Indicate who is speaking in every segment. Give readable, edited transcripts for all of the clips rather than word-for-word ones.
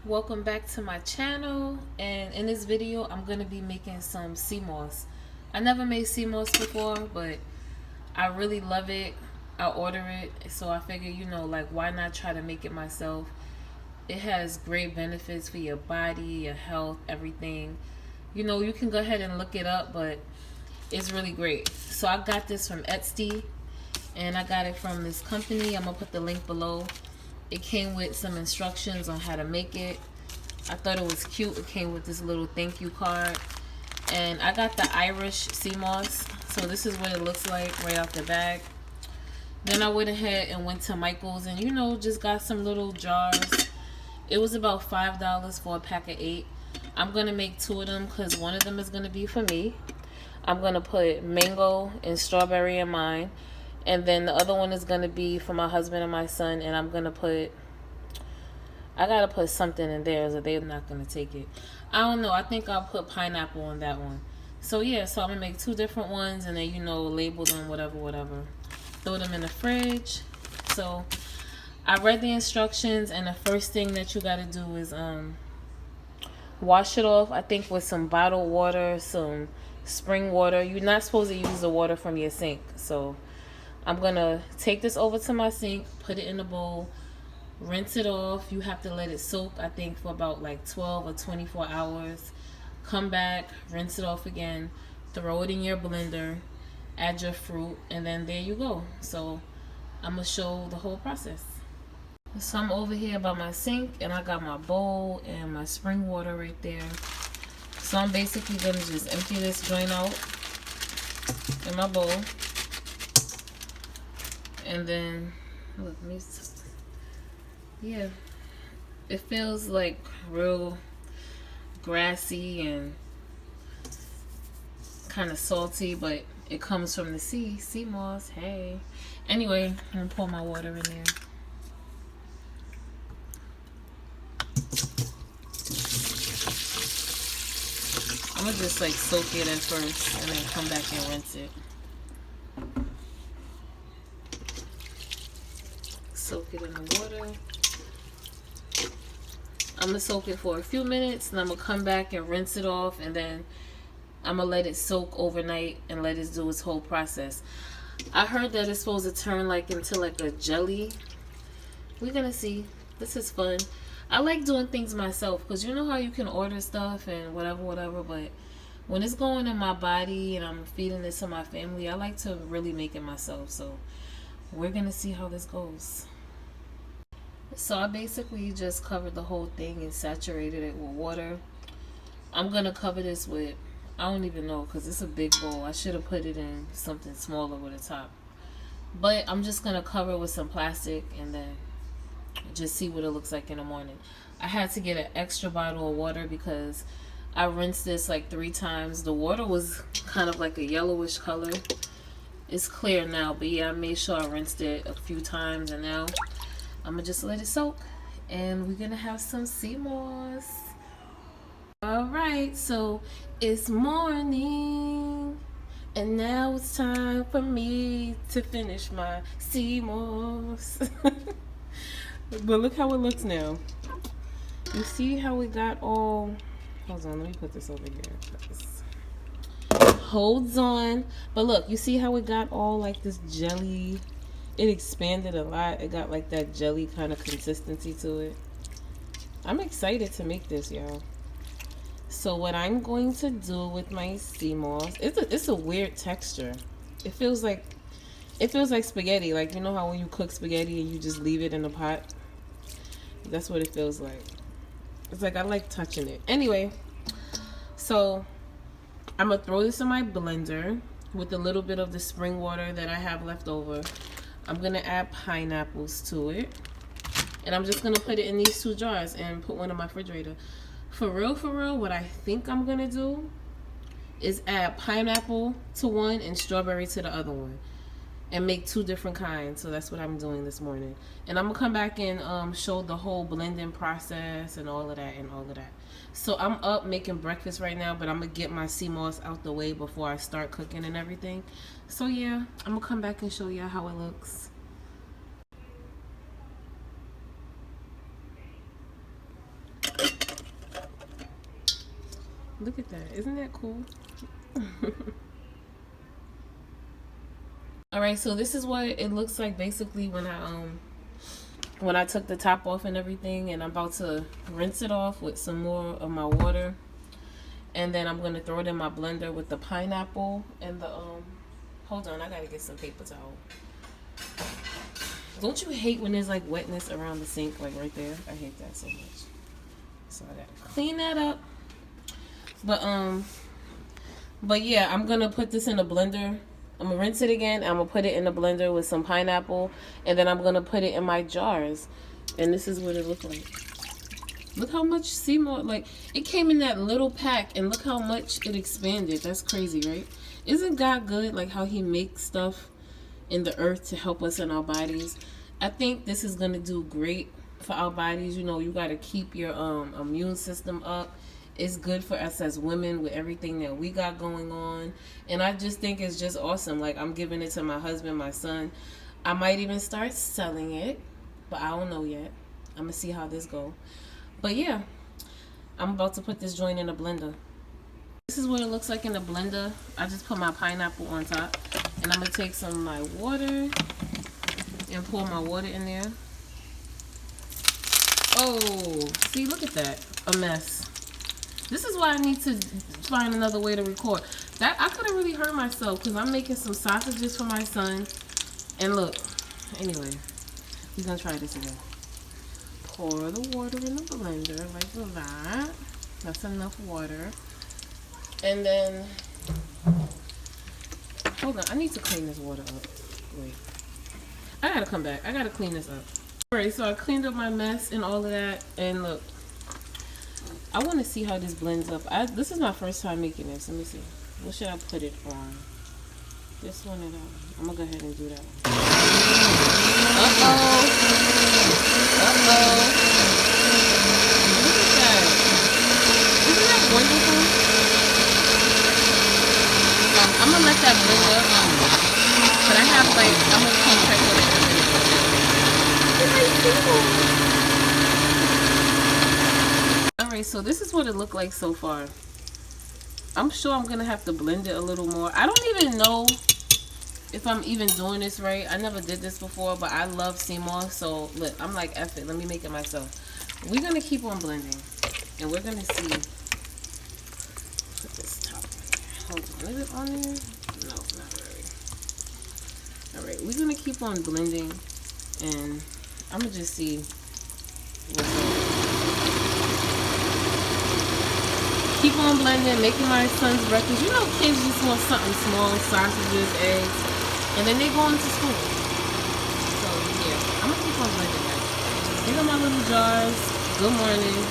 Speaker 1: Welcome back to my channel, and in this video I'm going to be making some Seamoss. I never made Seamoss before, but I really love it. I order it, so I figure, like, why not try to make it myself? It has great benefits for your body, your health, everything. You can go ahead and look it up, but it's really great. So I got this from Etsy, and I got it from this company. I'm going to put the link below. It came with some instructions on how to make it. I thought it was cute. It came with this little thank you card. And I got the Irish Seamoss. So this is what it looks like right out the bag. Then I went ahead and went to Michael's and, just got some little jars. It was about $5 for a pack of 8. I'm going to make 2 of them because one of them is going to be for me. I'm going to put mango and strawberry in mine. And then the other one is going to be for my husband and my son. And I'm going to I got to put something in there so they're not going to take it. I don't know. I think I'll put pineapple on that one. So yeah, so I'm going to make 2 different ones and then, label them, whatever. Throw them in the fridge. So I read the instructions, and the first thing that you got to do is wash it off, I think, with some bottled water, some spring water. You're not supposed to use the water from your sink. So I'm going to take this over to my sink, put it in a bowl, rinse it off. You have to let it soak, I think, for about like 12 or 24 hours. Come back, rinse it off again, throw it in your blender, add your fruit, and then there you go. So I'm going to show the whole process. So I'm over here by my sink, and I got my bowl and my spring water right there. So I'm basically going to just empty this joint out in my bowl. And then, look, yeah, it feels like real grassy and kind of salty, but it comes from the sea moss. Hey, anyway, I'm gonna pour my water in there. I'm gonna just like soak it at first and then come back and rinse it. Soak it in the water. I'm going to soak it for a few minutes, and I'm going to come back and rinse it off, and then I'm going to let it soak overnight and let it do its whole process. I heard that it's supposed to turn like into like a jelly. We're going to see. This is fun. I like doing things myself because you know how you can order stuff and whatever, but when it's going in my body and I'm feeding it to my family, I like to really make it myself. So we're going to see how this goes. So I basically just covered the whole thing and saturated it with water. I'm going to cover this with, I don't even know because it's a big bowl. I should have put it in something smaller with a top. But I'm just going to cover it with some plastic and then just see what it looks like in the morning. I had to get an extra bottle of water because I rinsed this like 3 times. The water was kind of like a yellowish color. It's clear now, but yeah, I made sure I rinsed it a few times, and now I'm gonna just let it soak, and we're gonna have some Seamoss. Alright, so it's morning, and now it's time for me to finish my Seamoss. But look how it looks now. You see how we got all, hold on, let me put this over here. Holds on. But look, you see how it got all like this jelly. It expanded a lot. It got like that jelly kind of consistency to it. I'm excited to make this, y'all. So what I'm going to do with my Seamoss, it's a weird texture. It feels like spaghetti. Like, you know how when you cook spaghetti and you just leave it in the pot? That's what it feels like. It's like I like touching it. Anyway, so I'm going to throw this in my blender with a little bit of the spring water that I have left over. I'm going to add pineapples to it. And I'm just going to put it in these 2 jars and put one in my refrigerator. For real, what I think I'm going to do is add pineapple to one and strawberry to the other one. And make 2 different kinds. So that's what I'm doing this morning. And I'm going to come back and show the whole blending process and all of that. So I'm up making breakfast right now, but I'm going to get my Seamoss out the way before I start cooking and everything. So yeah, I'm going to come back and show you how it looks. Look at that. Isn't that cool? All right, so this is what it looks like basically when I took the top off and everything, and I'm about to rinse it off with some more of my water, and then I'm gonna throw it in my blender with the pineapple and the hold on, I gotta get some paper towel. Don't you hate when there's like wetness around the sink, like right there? I hate that so much. So I gotta clean that up. But yeah, I'm gonna put this in a blender. I'm gonna rinse it again. I'm gonna put it in the blender with some pineapple, and then I'm gonna put it in my jars. And this is what it looked like. Look how much Seamoss, like it came in that little pack, and look how much it expanded. That's crazy, right? Isn't God good? Like how He makes stuff in the earth to help us in our bodies. I think this is gonna do great for our bodies. You know, you gotta keep your immune system up. It's good for us as women with everything that we got going on. And I just think it's just awesome. Like, I'm giving it to my husband, my son. I might even start selling it, but I don't know yet. I'm going to see how this go. But yeah, I'm about to put this joint in a blender. This is what it looks like in the blender. I just put my pineapple on top. And I'm going to take some of my water and pour my water in there. Oh, see, look at that. A mess. This is why I need to find another way to record. That I could have really hurt myself because I'm making some sausages for my son. And look, anyway, we're gonna try this again. Pour the water in the blender like that. That's enough water. And then, hold on, I need to clean this water up. Wait, I gotta come back. I gotta clean this up. Alright, so I cleaned up my mess and all of that. And look, I want to see how this blends up. This is my first time making this. Let me see. What should I put it on? This one or that one? I'm going to go ahead and do that one. Uh-oh. Uh-oh. Look at that. Isn't that wonderful? I'm going to let that blend up. But I have like, I'm going to come check on it. Look at my Alright, so this is what it looked like so far. I'm sure I'm gonna have to blend it a little more. I don't even know if I'm even doing this right. I never did this before, but I love Seamoss. So look, I'm like, F it, let me make it myself. We're gonna keep on blending, and we're gonna see. Put this top right here. Hold on, is it on there? No, not really. Alright, we're gonna keep on blending, and I'm gonna just see what's up. Keep on blending, making my son's breakfast. You know, kids just want something small, sausages, eggs, and then they go into school. So yeah, I'm gonna keep on blending that. These are my little jars. Good morning.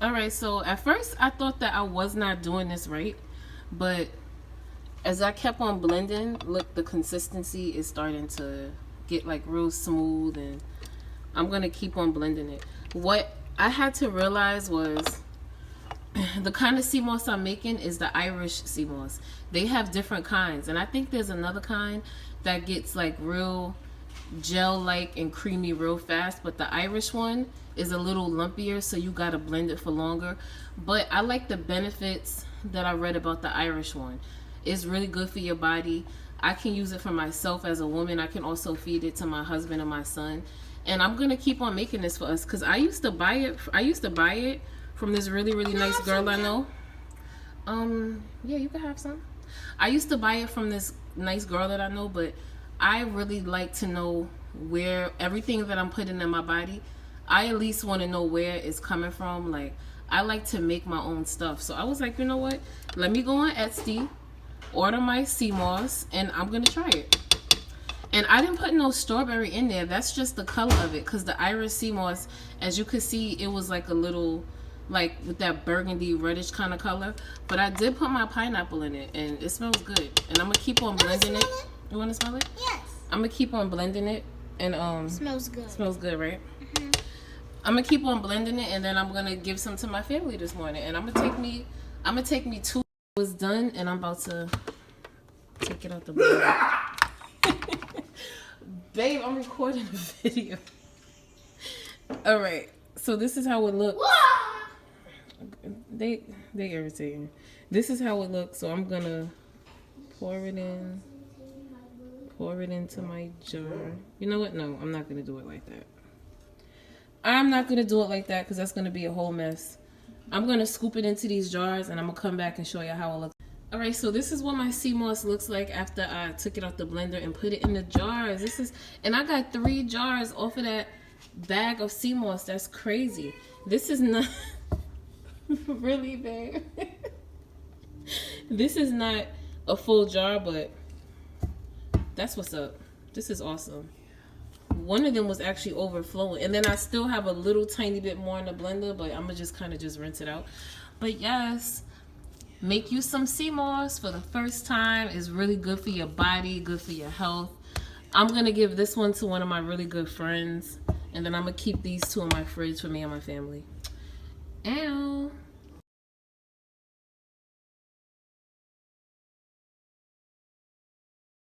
Speaker 1: Alright, so at first I thought that I was not doing this right, but as I kept on blending, look, the consistency is starting to get like real smooth, and I'm gonna keep on blending it. What I had to realize was the kind of Seamoss I'm making is the Irish Seamoss. They have different kinds, and I think there's another kind that gets like real gel-like and creamy real fast, but the Irish one is a little lumpier, so you gotta blend it for longer. But I like the benefits that I read about the Irish one. It's really good for your body. I can use it for myself as a woman. I can also feed it to my husband and my son, and I'm gonna keep on making this for us because I used to buy it from this really nice girl I know. Yeah, you can have some. I used to buy it from this nice girl that I know, but I really like to know where everything that I'm putting in my body, I at least want to know where it's coming from. Like, I like to make my own stuff. So I was like, you know what? Let me go on Etsy, order my Seamoss, and I'm going to try it. And I didn't put no strawberry in there. That's just the color of it, because the Irish Seamoss, as you could see, it was like a little, like with that burgundy reddish kind of color. But I did put my pineapple in it, and it smells good. And I'm gonna keep on blending it. You want to smell it?
Speaker 2: Yes. I'm
Speaker 1: gonna keep on blending it, and
Speaker 2: smells good.
Speaker 1: Smells good, right? I'm gonna keep on blending it, and then I'm gonna give some to my family this morning. And I'm gonna take me 2 hours done, and I'm about to take it out the blender. Babe, I'm recording a video. All right. So this is how it looks. they irritating. This is how it looks, so I'm gonna pour it into my jar. You know what? No, I'm not gonna do it like that. I'm not gonna do it like that because that's gonna be a whole mess. I'm gonna scoop it into these jars and I'm gonna come back and show you how it looks. Alright, so this is what my Seamoss looks like after I took it out the blender and put it in the jars. And I got 3 jars off of that bag of Seamoss. That's crazy. This is not really, babe. This is not a full jar, but that's what's up. This is awesome. One of them was actually overflowing, and then I still have a little tiny bit more in the blender, but I'm gonna just kind of just rinse it out. But yes, make you some Seamoss for the first time. It's really good for your body, good for your health. I'm gonna give this one to one of my really good friends, and then I'm gonna keep these 2 in my fridge for me and my family. And